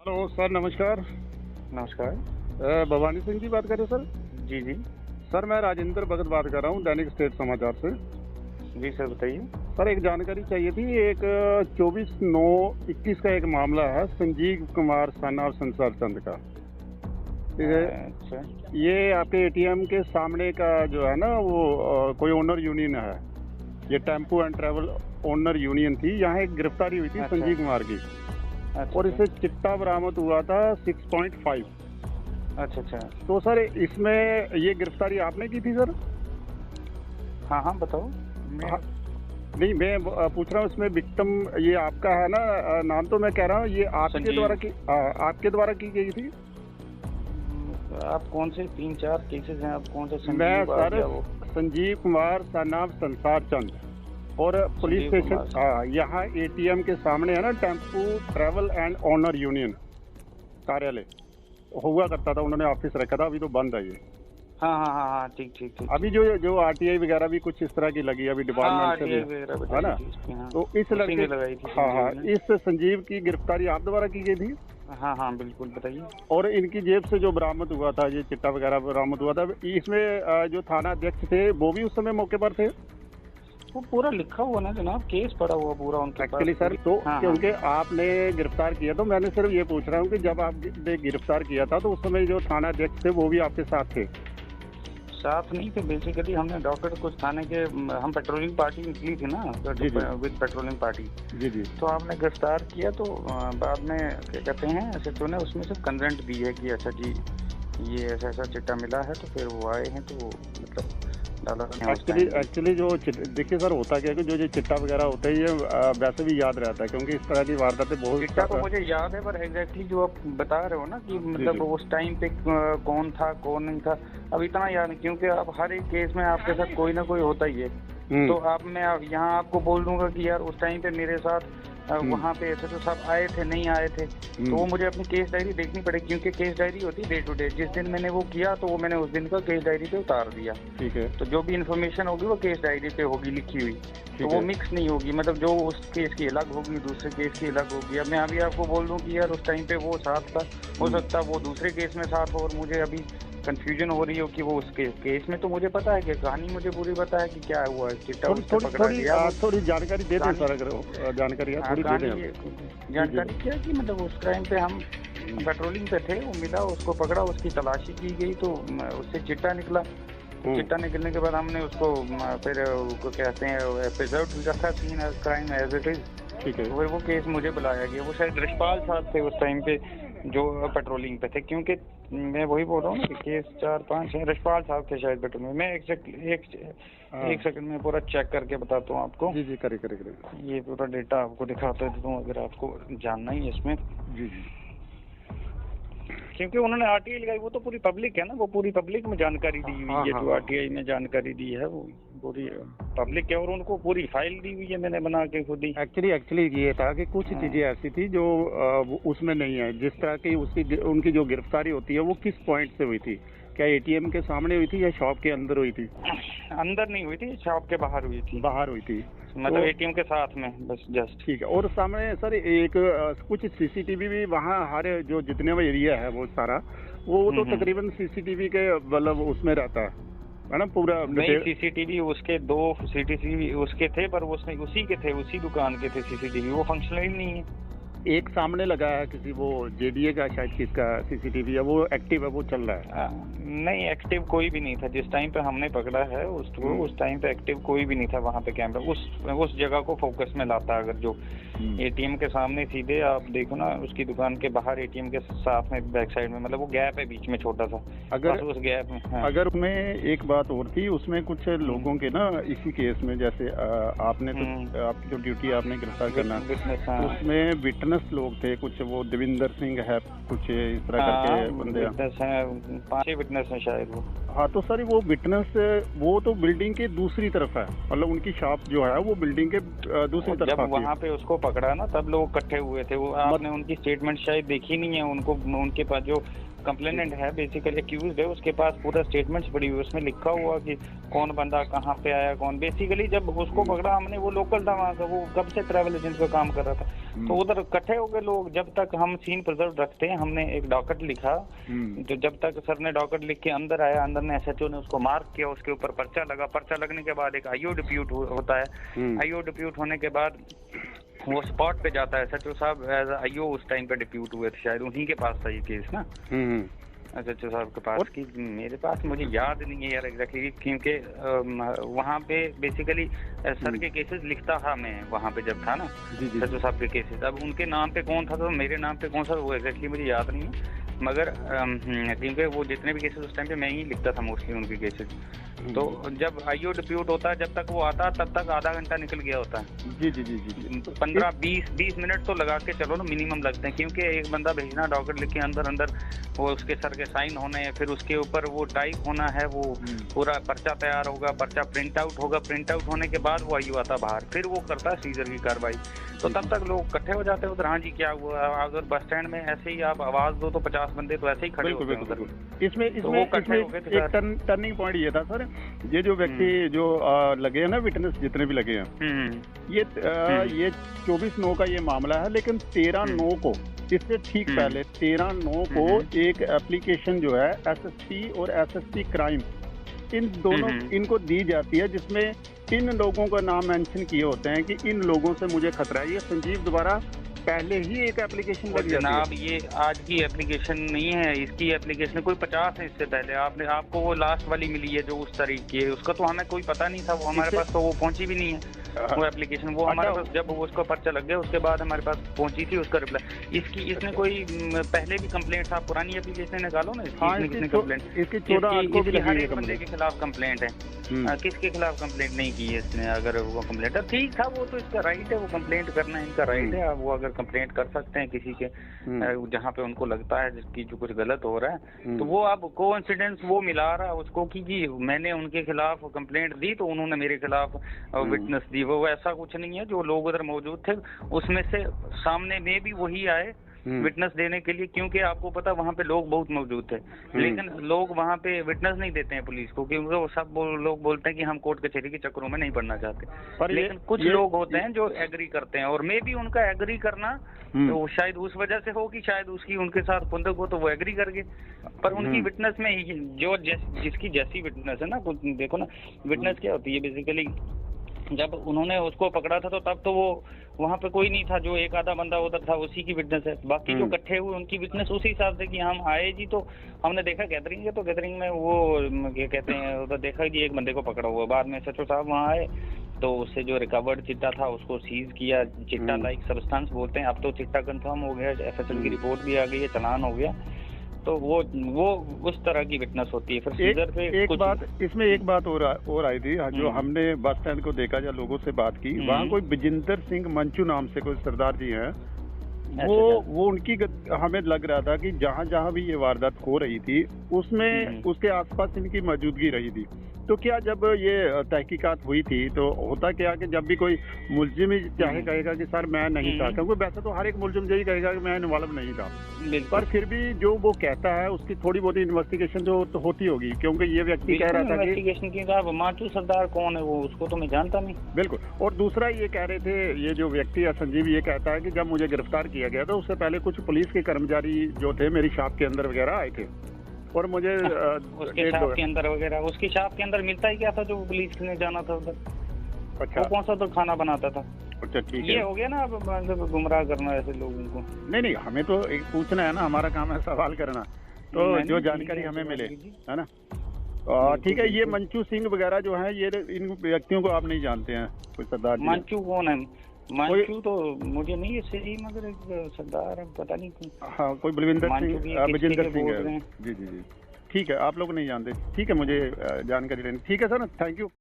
Hello sir, नमस्कार। नमस्कार। भवानी सिंह जी बात कर रहे हैं जी, जी। सर मैं राजेंद्र भगत बात कर रहा हूँ दैनिक स्टेट समाचार से। जी सर, बताइए। सर एक जानकारी चाहिए थी। एक 24/9/21 का एक मामला है संजीव कुमार सन ऑफ संसार चंद का। ठीक है। अच्छा। ये आपके एटीएम के सामने का जो है ना वो कोई ओनर यूनियन है। ये tempo and travel owner union थी। यहाँ एक गिरफ्तारी हुई थी अच्छा। संजीव कुमार की। अच्छा, और अच्छा। इसे चिट्टा बरामद हुआ था 6.5। अच्छा, अच्छा। तो सर इसमें ये गिरफ्तारी आपने की थी सर? हाँ, हाँ, बताओ। हाँ, नहीं मैं पूछ रहा हूँ इसमें विक्टिम ये आपका है ना। नाम तो मैं कह रहा हूँ ये आपके संजीव। द्वारा की आपके द्वारा की गई थी। आप कौन से 3-4 केसेस हैं? आप कौन से मैं संजीव आ सर गया वो? संजीव कुमार सन ऑफ संसार चंद। और पुलिस संजीव स्टेशन कुमार। यहाँ एटीएम के सामने है ना tempo travel and owner union कार्यालय हुआ करता था। उन्होंने ऑफिस रखा था, अभी तो बंद है ये। हाँ, हाँ, हाँ, हाँ, ठीक, ठीक, ठीक। अभी जो जो आरटीआई वगैरह भी कुछ इस तरह की लगी अभी हाँ, डिपार्टमेंट से आरटीआई भी वगैरह है ना। बताइए इसकी। हाँ, तो इस उसी लड़के ने लगाई थी हाँ हाँ संजीव ने। इस संजीव की गिरफ्तारी आप द्वारा की गई थी। हाँ, हाँ, बिल्कुल बताइए। और इनकी जेब से जो बरामद हुआ था ये चिट्टा वगैरह बरामद हुआ था, इसमें जो थाना अध्यक्ष थे वो भी उस समय मौके पर थे। वो पूरा लिखा हुआ ना जनाब, केस पड़ा हुआ पूरा उनके पास। एक्चुअली सर तो हाँ, क्योंकि हाँ। आपने गिरफ्तार किया तो मैंने सिर्फ ये पूछ रहा हूँ कि जब आपने गिरफ्तार किया था तो उस समय जो थाना अध्यक्ष थे वो भी आपके साथ थे। साथ नहीं थे, बेसिकली हमने डॉक्टर कुछ थाने के हम पेट्रोलिंग पार्टी निकली थी ना, जी, जी। With patrolling party. जी जी। तो आपने गिरफ्तार किया तो बाद में क्या कहते हैं एसएचओ ने उसमें से कंसेंट दी है कि अच्छा जी ये ऐसा ऐसा चिट्टा मिला है, तो फिर वो आए हैं तो मतलब डाला है उस time पे। एक्चुअली जो देखिए सर होता क्या है कि जो चिट्टा वगैरह होता है ये वैसे भी याद रहता है क्योंकि इस तरह की वारदातें चिट्टा तो बहुत। मुझे याद है, पर एग्जैक्टली जो आप बता रहे हो ना कि मतलब जी। उस टाइम पे कौन था कौन नहीं था, अब इतना याद नहीं, क्योंकि आप हर एक केस में आपके साथ कोई ना कोई होता ही है। तो आप मैं यहाँ आपको बोल दूंगा कि यार उस टाइम पे मेरे साथ वहाँ पे ऐसे तो सब आए थे नहीं आए थे, तो वो मुझे अपनी केस डायरी देखनी पड़ेगी, क्योंकि केस डायरी होती है डे टू डे। जिस दिन मैंने वो किया तो वो मैंने उस दिन का केस डायरी पे उतार दिया। ठीक है। तो जो भी इन्फॉर्मेशन होगी वो केस डायरी पे होगी लिखी हुई, तो वो मिक्स नहीं होगी, मतलब जो उस केस की अलग होगी दूसरे केस की अलग होगी। अब मैं अभी आपको बोल दूं कि यार उस टाइम पे वो साथ था, हो सकता वो दूसरे केस में साथ हो और मुझे अभी कंफ्यूजन हो रही हो कि वो उस केस में। तो मुझे पता है कि कहानी मुझे पूरी पता है कि क्या हुआ है। चिट्टा उसने पकड़ा लिया। थोड़ी जानकारी दे दें सर, अगर जानकारी है थोड़ी दे दें। जानकारी क्या कि मतलब उस टाइम पे हम पेट्रोलिंग पे थे, वो मिला, उसको पकड़ा, उसकी तलाशी की गई तो उससे चिट्टा निकला। चिट्टा निकलने के बाद हमने उसको फिर कहते हैं प्रिजर्व रखा scene crime as it is. ठीक है। वो केस मुझे बुलाया गया। वो शायद रिशपाल साहब थे उस टाइम पे जो पेट्रोलिंग पे थे, क्योंकि मैं वही बोल रहा हूँ ना कि केस 4-5 है। रिशपाल साहब थे शायद पेट्रोलिंग में। मैं एक सेकंड में पूरा चेक करके बताता हूँ आपको। जी जी, करे। ये पूरा डेटा आपको दिखाता देता हूँ अगर आपको जानना ही है इसमें। जी जी। क्योंकि उन्होंने आरटीआई लगाई, वो तो पूरी पब्लिक है ना, वो पूरी पब्लिक में जानकारी दी हुई है। जो आरटीआई ने जानकारी दी है वो पूरी पब्लिक है और उनको पूरी फाइल दी हुई है मैंने बना के खुद ही। एक्चुअली ये था कि कुछ चीजें ऐसी थी जो वो उसमें नहीं है। जिस तरह की उनकी जो गिरफ्तारी होती है वो किस पॉइंट से हुई थी? क्या एटीएम के सामने हुई थी या शॉप के अंदर हुई थी? अंदर नहीं हुई थी, शॉप के बाहर हुई थी। बाहर हुई थी, मतलब एटीएम के साथ में बस जस्ट। ठीक है। और सामने सर एक कुछ सीसीटीवी भी वहाँ हर जो जितने भी एरिया है वो सारा वो तो तकरीबन सीसीटीवी के मतलब उसमें रहता है ना पूरा। नहीं, सीसीटीवी उसके 2 सीसीटीवी उसके थे, पर उसमें उसी के थे, उसी दुकान के थे सीसीटीवी, वो फंक्शनल नहीं है। एक सामने लगा है किसी वो जेडीए का शायद किसका सीसीटीवी है वो एक्टिव है, वो चल रहा है। नहीं, एक्टिव कोई भी नहीं था जिस टाइम पे हमने पकड़ा है उसको। उस टाइम पे एक्टिव कोई भी नहीं था वहाँ पे कैमरा। उस जगह को फोकस में लाता अगर जो एटीएम के सामने सीधे आप देखो ना, उसकी दुकान के बाहर एटीएम के साथ में बैक साइड में, मतलब वो गैप है बीच में छोटा सा, अगर उस गैप में। हाँ। अगर उसमें एक बात और थी, उसमें कुछ लोगों के ना इसी केस में जैसे आपने तो आपकी जो ड्यूटी आपने गिरफ्तार करना, उसमें विटनेस लोग थे कुछ, वो देविंदर सिंह है कुछ इस तरह करके बंदे हैं, 5-6 विटनेस हैं शायद वो। हाँ तो सर वो विटनेस वो तो बिल्डिंग के दूसरी तरफ है, मतलब उनकी शॉप जो है वो बिल्डिंग के दूसरी तरफ। जब वहाँ पे उसको पकड़ा ना तब लोग इकट्ठे हुए थे। वो आपने उनकी स्टेटमेंट शायद देखी नहीं है। उनके पास जो कंप्लेनेंट है, बेसिकली एक्यूज्ड है, उसके पास पूरा स्टेटमेंट्स पड़ी हुई, उसमें लिखा हुआ कि कौन बंदा कहाँ पे आया, कौन। बेसिकली जब उसको पकड़ा हमने, वो लोकल था वहाँ का, वो कब से ट्रैवल एजेंट का काम कर रहा था, तो उधर इकट्ठे हो गए लोग। जब तक हम सीन प्रिजर्व रखते हैं, हमने एक डॉकेट लिखा, तो जब तक सर ने डॉकेट लिख के अंदर आया, अंदर ने एसएचओ ने उसको मार्क किया, उसके ऊपर पर्चा लगा, पर्चा लगने के बाद एक आईओ डिप्यूट होता है, आईओ डिप्यूट होने के बाद वो स्पॉट पे जाता है। एसएचओ साहब एज आईओ उस टाइम पे डिप्यूट हुए थे, शायद उन्हीं के पास था ये केस ना, एसएचओ साहब के पास की। मेरे पास मुझे याद नहीं है यार एग्जैक्टली, क्योंकि वहाँ पे बेसिकली सर के केसेस लिखता था मैं वहाँ पे जब था ना, एसएचओ साहब के केसेस। अब उनके नाम पे कौन था तो मेरे नाम पे कौन सा, वो एग्जैक्टली मुझे याद नहीं है, मगर क्योंकि वो जितने भी केसेस उस टाइम पे मैं ही लिखता था मोस्टली उनके केसेस। तो जब आईओ डिप्यूट होता है, जब तक वो आता तब तक आधा घंटा निकल गया होता है। जी जी जी जी 15-20 मिनट तो लगा के चलो ना मिनिमम लगते हैं, क्योंकि एक बंदा भेजना, डॉक्टर लिख के अंदर वो उसके सर के साइन होने हैं, फिर उसके ऊपर वो टाइप होना है, वो पूरा पर्चा तैयार होगा, पर्चा प्रिंट आउट होगा, प्रिंट आउट होने के बाद वो आईओ आता बाहर, फिर वो करता है सीजर की कार्रवाई। तो तब तक लोग इकट्ठे हो जाते हैं उधर। हाँ जी क्या हुआ, अगर बस स्टैंड में ऐसे ही आप आवाज दो तो 50 बंदे तो ऐसे ही खड़े होते हैं। इसमें एक टर्निंग पॉइंट ये था सर, ये जो व्यक्ति जो लगे हैं ना, विटनेस जितने भी लगे हैं, ये 24/9 का ये मामला है, लेकिन 13/9 को, इससे ठीक पहले 13/9 को एक एप्लीकेशन जो है एसएसपी और एसएसपी क्राइम, इन दोनों इनको दी जाती है, जिसमें इन लोगों का नाम मेंशन किए होते हैं कि इन लोगों से मुझे खतरा है। ये संजीव द्वारा पहले ही एक एप्लीकेशन लग जाती है। जनाब ये आज की एप्लीकेशन नहीं है, इसकी एप्लीकेशन कोई 50 है इससे पहले। आपको वो लास्ट वाली मिली है जो उस तरीके की है, उसका तो हमें कोई पता नहीं था, वो हमारे पास तो वो पहुंची भी नहीं है वो एप्लीकेशन। वो हमारे पास जब वो उसका पर्चा लग गया उसके बाद हमारे पास पहुंची थी उसका रिप्लाई। इसने कोई पहले भी कंप्लेंट था, पुरानी एप्लीकेशन निकालो ना इसकी कंप्लेंट, हर एक बंदे के खिलाफ कंप्लेंट है, किसके खिलाफ कंप्लेंट नहीं की है इसने। अगर वो कंप्लेंट ठीक था, वो तो इसका राइट है, वो कंप्लेंट करना इनका राइट है। वो अगर कंप्लेंट कर सकते हैं किसी के जहाँ पे उनको लगता है जिसकी जो कुछ गलत हो रहा है, तो वो अब कोइंसिडेंस वो मिला रहा है उसको कि जी मैंने उनके खिलाफ कंप्लेंट दी तो उन्होंने मेरे खिलाफ विटनेस दी। वो ऐसा कुछ नहीं है, जो लोग उधर मौजूद थे उसमें से सामने में भी वही आए विटनेस देने के लिए, क्योंकि आपको पता वहाँ पे लोग बहुत मौजूद थे, लेकिन लोग वहाँ पे विटनेस नहीं देते हैं पुलिस को, क्योंकि वो सब लोग बोलते हैं कि हम कोर्ट कचहरी के चक्करों में नहीं पड़ना चाहते। लेकिन कुछ लोग होते हैं जो एग्री करते हैं, और मे भी उनका एग्री करना तो शायद उस वजह से हो कि शायद उसकी उनके साथ खुंदक हो तो वो एग्री कर गए, पर उनकी विटनेस में जो जिसकी जैसी विटनेस है ना, देखो ना विटनेस क्या होती है बेसिकली। जब उन्होंने उसको पकड़ा था तो तब तो वो वहाँ पे कोई नहीं था, जो एक आधा बंदा उधर था उसी की विटनेस है। बाकी जो इकट्ठे हुए उनकी विटनेस उसी हिसाब से कि हम आए जी, तो हमने देखा गैदरिंग है, तो गैदरिंग में वो क्या कहते हैं उधर देखा कि एक बंदे को पकड़ा हुआ। बाद में एसएचओ साहब वहाँ आए तो उससे जो रिकवर्ड चिट्टा था उसको सीज किया। चिट्टा लाइक सब्सटेंस बोलते हैं, अब तो चिट्टा कंफर्म हो गया, एफएसएल की रिपोर्ट भी आ गई है, चालान हो गया। तो वो उस तरह की विटनेस होती है। फिर सीजर पे इसमें एक बात और आई थी, जो हमने बस स्टैंड को देखा या लोगों से बात की, वहाँ कोई बिजिंदर सिंह मंचू नाम से कोई सरदार जी हैं, वो उनकी हमें लग रहा था कि जहाँ भी ये वारदात हो रही थी उसमें उसके आसपास इनकी मौजूदगी रही थी। तो क्या जब ये तहकीकात हुई थी तो होता क्या कि जब भी कोई मुलजिम ही चाहे कहेगा कि सर मैं नहीं था, क्योंकि वैसे तो हर एक मुलजिम यही कहेगा कि मैं इन्वॉल्व नहीं था, पर फिर भी जो वो कहता है उसकी थोड़ी बहुत इन्वेस्टिगेशन जो तो होती होगी, क्योंकि ये व्यक्ति कह रहा था कि इन्वेस्टिगेशन की माचू सरदार कौन है वो उसको तो मैं जानता नहीं। बिल्कुल। और दूसरा ये कह रहे थे, ये जो व्यक्ति है संजीव, ये कहता है कि जब मुझे गिरफ्तार किया गया था उससे पहले कुछ पुलिस के कर्मचारी जो थे मेरी शॉप के अंदर वगैरह आए थे, और मुझे उसके शॉप के अंदर वगैरह, उसकी शॉप के अंदर मिलता ही क्या था जो पुलिस ने जाना था उधर? अच्छा, वो कौन सा तो खाना बनाता था? अच्छा ठीक है, ये हो गया ना अब गुमराह करना ऐसे लोगों को। नहीं, हमें तो एक पूछना है ना, हमारा काम है सवाल करना, तो जो जानकारी हमें मिले, है ना। ठीक है, ये मंचू सिंह वगैरह जो है, ये इन व्यक्तियों को आप नहीं जानते हैं? कोई सरदार जी मंचू कौन है? मंचू तो मुझे नहीं है सही, मगर एक सरदार पता नहीं। हाँ, कोई बलविंदर सिंह है। जी, ठीक है, आप लोग नहीं जानते। ठीक है, मुझे जानकारी लेनी। ठीक है सर, थैंक यू।